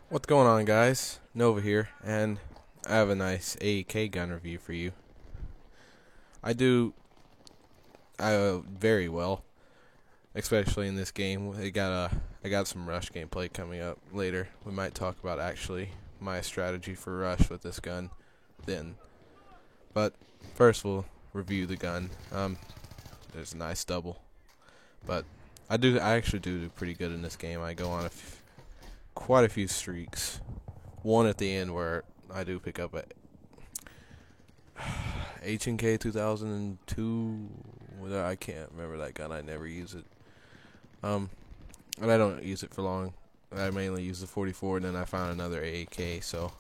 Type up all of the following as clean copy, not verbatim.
What's going on, guys? Nova here, and I have a nice AEK gun review for you. I do very well, especially in this game. I got some rush gameplay coming up later. We might talk about actually my strategy for rush with this gun then. But first we'll review the gun. There's a nice double. But I actually do pretty good in this game. I go on quite a few streaks. One at the end where I do pick up a H&K 2002. I can't remember that gun. I never use it. And I don't use it for long. I mainly use the 44, and then I found another AAK. So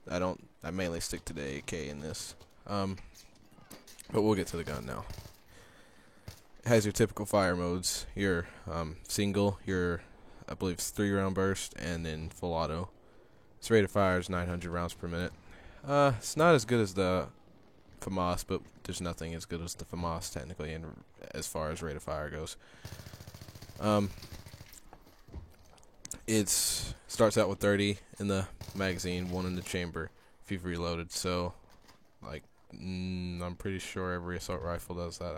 I mainly stick to the AAK in this. But we'll get to the gun now. It has your typical fire modes. Your single, your I believe it's 3-round burst, and then full auto. Its rate of fire is 900 rounds per minute. It's not as good as the FAMAS, but there's nothing as good as the FAMAS technically, and as far as rate of fire goes. It starts out with 30 in the magazine, 1 in the chamber if you've reloaded. So, I'm pretty sure every assault rifle does that.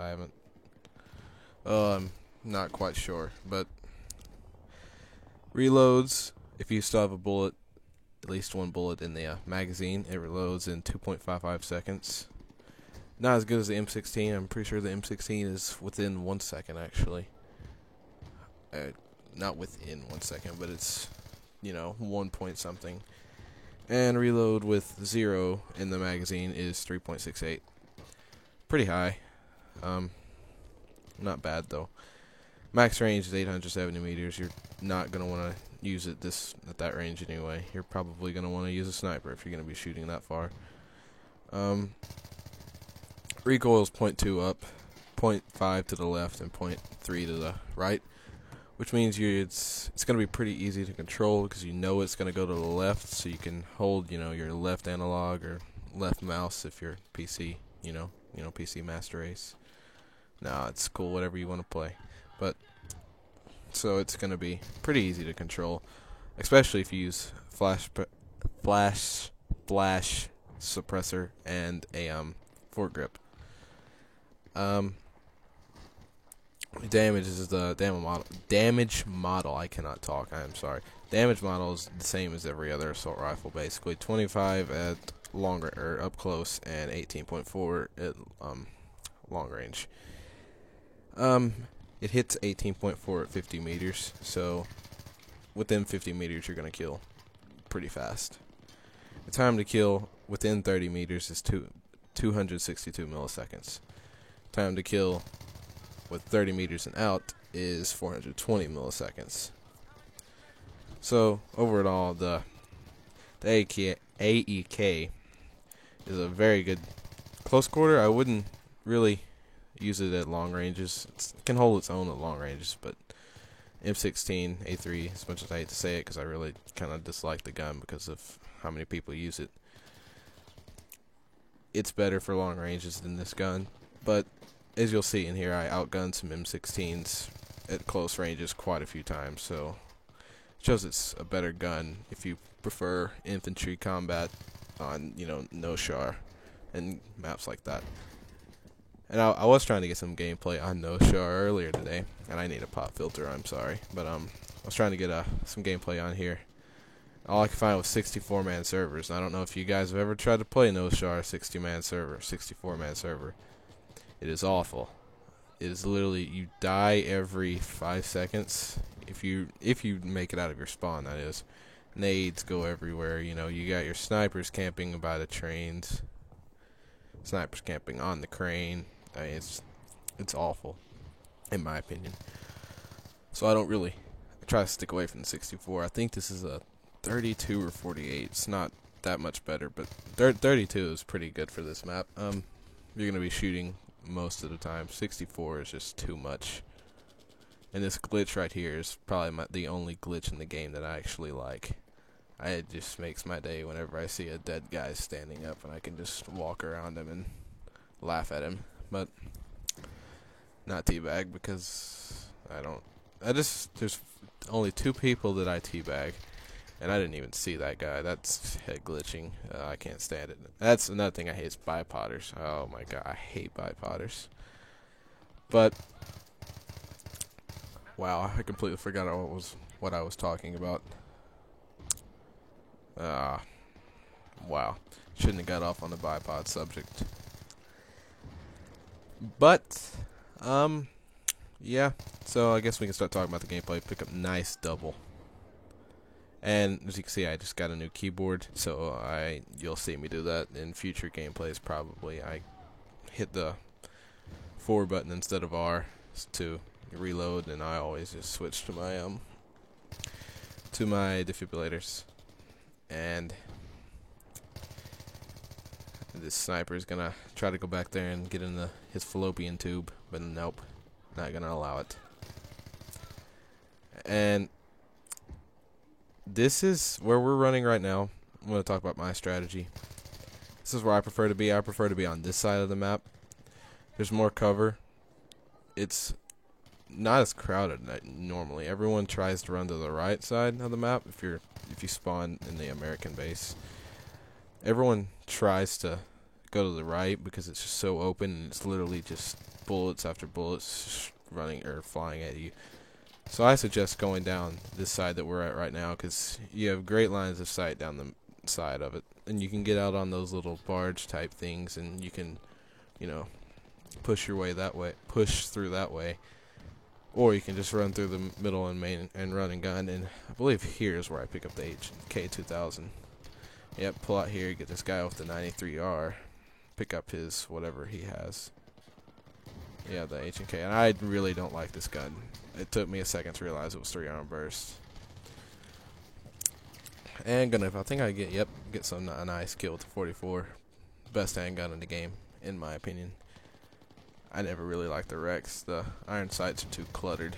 I'm not quite sure, but reloads, if you still have a bullet, at least one bullet in the magazine, it reloads in 2.55 seconds. Not as good as the M16. I'm pretty sure the M16 is within 1 second, actually. Not within 1 second, but it's, 1 point something. And reload with 0 in the magazine is 3.68. Pretty high. Not bad, though. Max range is 870 meters. You're not going to want to use it at that range anyway. You're probably going to want to use a sniper if you're going to be shooting that far. Recoil is 0.2 up, 0.5 to the left, and 0.3 to the right, which means it's going to be pretty easy to control because it's going to go to the left, so you can hold your left analog or left mouse if you're PC, PC Master Race. Nah, it's cool, whatever you want to play. But so it's going to be pretty easy to control, especially if you use flash suppressor and a foregrip. Damage is the damage model. I cannot talk. I am sorry. Damage model is the same as every other assault rifle, basically 25 at up close and 18.4 at long range. It hits 18.4 at 50 meters, so within 50 meters you're going to kill pretty fast. The time to kill within 30 meters is 262 milliseconds. Time to kill with 30 meters and out is 420 milliseconds. So, overall, the AEK is a very good close quarter. I wouldn't really use it at long ranges. It can hold its own at long ranges, but M16, A3, as much as I hate to say it because I really kind of dislike the gun because of how many people use it, it's better for long ranges than this gun. But as you'll see in here, I outgunned some M16s at close ranges quite a few times, so it shows it's a better gun if you prefer infantry combat on, No-Char and maps like that. And I was trying to get some gameplay on No-Char earlier today, and I need a pop filter, I'm sorry. But I was trying to get some gameplay on here. All I could find was 64-man servers, and I don't know if you guys have ever tried to play No-Char 60-man server, 64-man server. It is awful. It is literally, you die every 5 seconds, if you make it out of your spawn, that is. Nades go everywhere, you got your snipers camping by the trains, snipers camping on the crane. I mean, it's awful, in my opinion. So I try to stick away from the 64. I think this is a 32 or 48. It's not that much better, but 32 is pretty good for this map. You're going to be shooting most of the time. 64 is just too much. And this glitch right here is probably the only glitch in the game that I actually like. It just makes my day whenever I see a dead guy standing up and I can just walk around him and laugh at him. But not teabag because there's only 2 people that I teabag. And I didn't even see that guy. That's head glitching. I can't stand it. That's another thing I hate is bipodders. Oh my god, I hate bipodders. But wow, I completely forgot what I was talking about. Wow. Shouldn't have got off on the bipod subject. But yeah. So I guess we can start talking about the gameplay. Pick up nice double. And as you can see, I just got a new keyboard, so you'll see me do that in future gameplays probably. I hit the forward button instead of R to reload, and I always just switch to my defibrillators. And this sniper is gonna try to go back there and get in his fallopian tube, but nope, not gonna allow it. And this is where we're running right now. I'm going to talk about my strategy. This is where I prefer to be. I prefer to be on this side of the map. There's more cover. It's not as crowded normally. Everyone tries to run to the right side of the map if you spawn in the American base. Everyone tries to go to the right because it's just so open and it's literally just bullets after bullets running or flying at you. So I suggest going down this side that we're at right now because you have great lines of sight down the side of it. And you can get out on those little barge type things and you can, push your way that way, push through that way. Or you can just run through the middle and main and run and gun. And I believe here's where I pick up the HK2000. Yep, pull out here, get this guy with the 93R. Pick up his whatever he has. Yeah, the H&K. And I really don't like this gun. It took me a second to realize it was 3-arm burst. And I think I get a nice kill with the 44. Best handgun in the game, in my opinion. I never really liked the Rex. The iron sights are too cluttered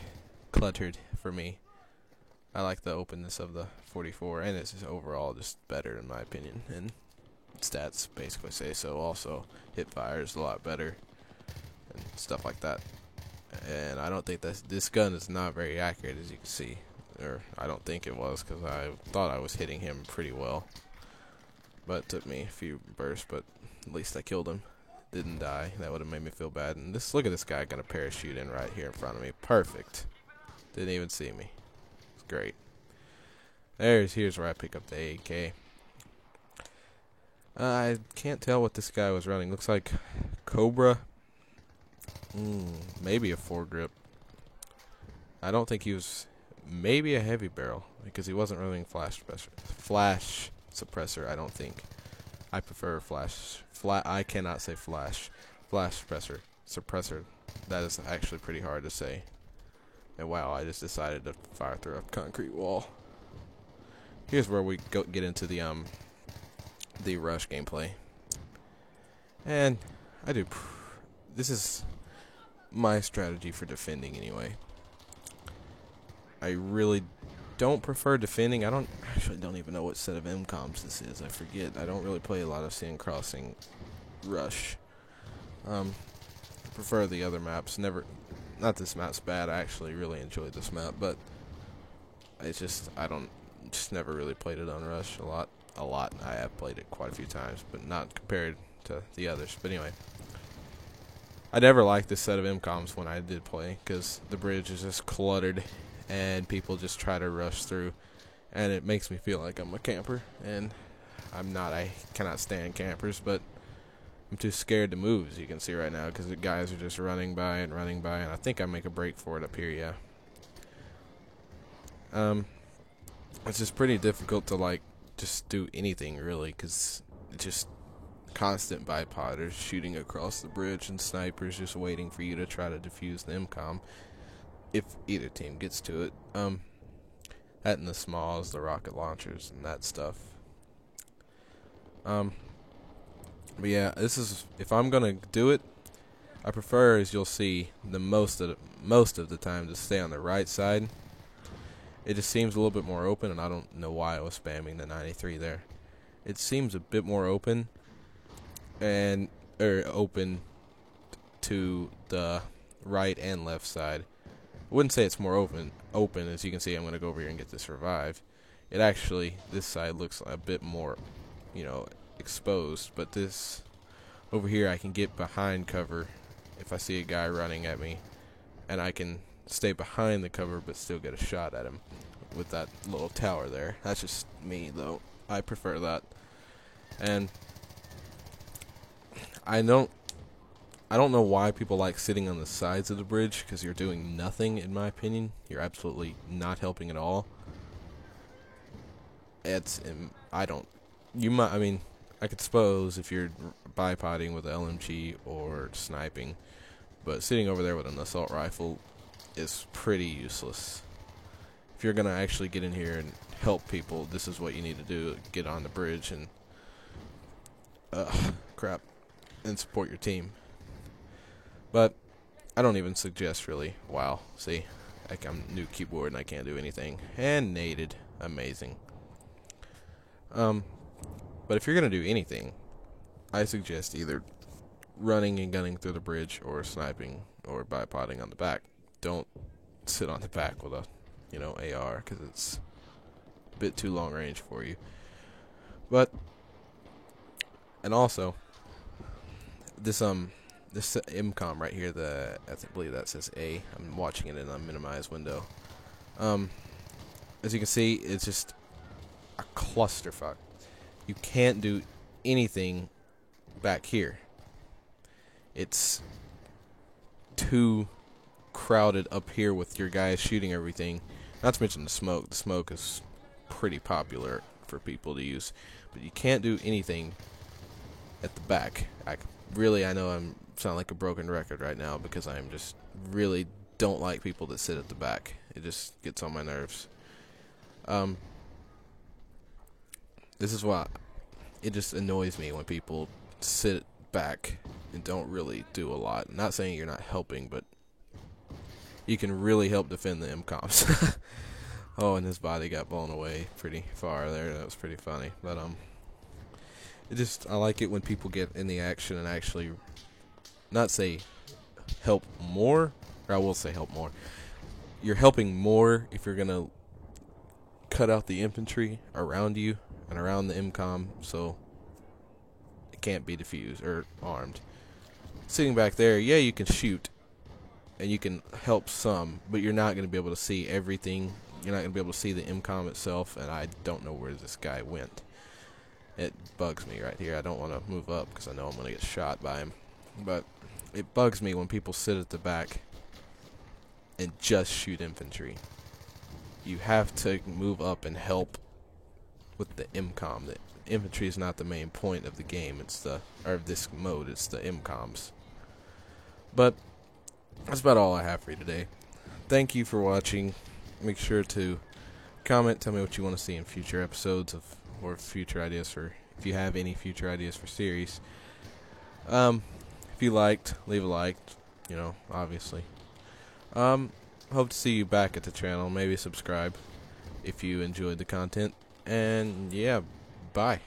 for me. I like the openness of the 44, and it's just overall just better in my opinion. And stats basically say so. Also, hip fire is a lot better and stuff like that. And I don't think this gun is not very accurate, as you can see. Or I don't think it was, because I thought I was hitting him pretty well. But it took me a few bursts, but at least I killed him. Didn't die. That would have made me feel bad. And look at this guy gonna parachute in right here in front of me. Perfect. Didn't even see me. It's great. Here's where I pick up the AK. I can't tell what this guy was running. Looks like Cobra. Maybe a foregrip. I don't think he was. Maybe a heavy barrel because he wasn't running flash suppressor. I don't think. I prefer I cannot say flash suppressor. That is actually pretty hard to say. And wow, I just decided to fire through a concrete wall. Here's where we get into the rush gameplay. And this is my strategy for defending anyway. I really don't prefer defending. I actually don't even know what set of MCOMs this is. I forget. I don't really play a lot of Sand Crossing Rush. I prefer the other maps. Not this map's bad. I actually really enjoy this map, but it's just never really played it on Rush a lot. I have played it quite a few times, but not compared to the others. But anyway, I never liked this set of MCOMs when I did play because the bridge is just cluttered and people just try to rush through, and it makes me feel like I'm a camper, and I'm not. I cannot stand campers, but I'm too scared to move, as you can see right now, because the guys are just running by, and I think I make a break for it up here, yeah. It's just pretty difficult to, just do anything, really, because it's just constant bipodders shooting across the bridge and snipers just waiting for you to try to defuse the MCOM, if either team gets to it. That and the smalls, the rocket launchers, and that stuff. But yeah, this is, if I'm gonna do it, I prefer, as you'll see, the most of the time to stay on the right side. It just seems a little bit more open, and I don't know why I was spamming the 93 there. It seems a bit more open, open to the right and left side. I wouldn't say it's more open. As you can see, I'm gonna go over here and get this revive. it actually, this side looks a bit more, exposed, but this over here I can get behind cover if I see a guy running at me, and I can stay behind the cover but still get a shot at him with that little tower there. That's just me, though. I prefer that. And I don't know why people like sitting on the sides of the bridge, because you're doing nothing, in my opinion. You're absolutely not helping at all. I could suppose if you're bipoding with LMG or sniping, but sitting over there with an assault rifle is pretty useless. If you're going to actually get in here and help people, this is what you need to do. Get on the bridge and and support your team. But I don't even suggest, really. Wow, see, I'm new keyboard and I can't do anything. And naded. Amazing. But if you're going to do anything, I suggest either running and gunning through the bridge or sniping or bipoding on the back. Don't sit on the back with a, AR, because it's a bit too long range for you. And also, this MCOM right here, I believe that says A. I'm watching it in a minimized window. As you can see, it's just a clusterfuck. You can't do anything back here. It's too crowded up here with your guys shooting everything. Not to mention the smoke. The smoke is pretty popular for people to use. But you can't do anything at the back. I know I'm sound like a broken record right now, because I'm just really don't like people that sit at the back. It just gets on my nerves. This is why it just annoys me when people sit back and don't really do a lot. I'm not saying you're not helping, but you can really help defend the MCOMs. Oh, and his body got blown away pretty far there. That was pretty funny. But I like it when people get in the action and actually not say help more, or I will say help more. You're helping more if you're gonna cut out the infantry around you and around the MCOM, so it can't be defused or armed. Sitting back there, yeah, you can shoot and you can help some, but you're not going to be able to see everything. You're not going to be able to see the MCOM itself, and I don't know where this guy went. It bugs me right here. I don't want to move up because I know I'm going to get shot by him. But it bugs me when people sit at the back and just shoot infantry. You have to move up and help with the MCOM. The infantry is not the main point of the game. This mode. It's the MCOMs. But that's about all I have for you today. Thank you for watching. Make sure to comment. Tell me what you want to see in future episodes or future ideas if you have any future ideas for series. If you liked, leave a like. Obviously. Hope to see you back at the channel. Maybe subscribe if you enjoyed the content. And yeah, bye.